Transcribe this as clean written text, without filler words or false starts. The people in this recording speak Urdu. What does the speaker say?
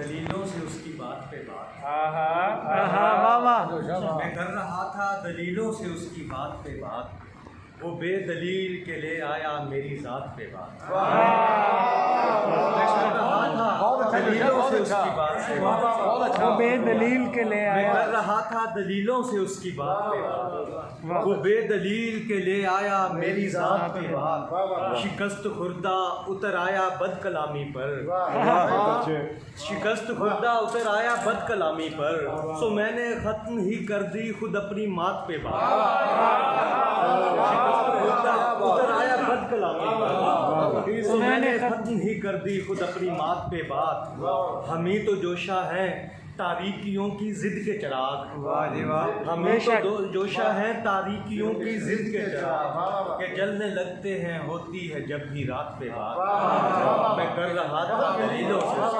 دلیلوں سے اس کی بات پہ بات، میں کر رہا تھا دلیلوں سے اس کی بات پہ بات، وہ بے دلیل کے لے آیا میری ذات پہ بات، میں کر رہا تھا دلیلوں سے اس کی بات پہ بات، وہ بے دلیل کے لے میں آیا، کر رہا تھا دلیلوں سے اس کی بات پہ بات، وہ بے دلیل کے لے آیا میری ذات پہ بات، شکست خوردہ اتر آیا بد کلامی پر، شکست خوردہ اتر آیا بد کلامی پر، سو میں نے ختم ہی کر دی خود اپنی مات پہ بات، شکست خوردہ اتر آیا بد کلامی پر، سو میں نے ختم ہی کر دی خود اپنی مات پہ بات، ہم ہی تو جوشا ہیں تاریکیوں کی ضد کے چراغ، ہمیں تو جوشا ہیں تاریکیوں کی ضد کے چراغ، کہ جلنے لگتے ہیں ہوتی ہے جب بھی رات پہ بات، میں کر رہا تھا دلیلوں سے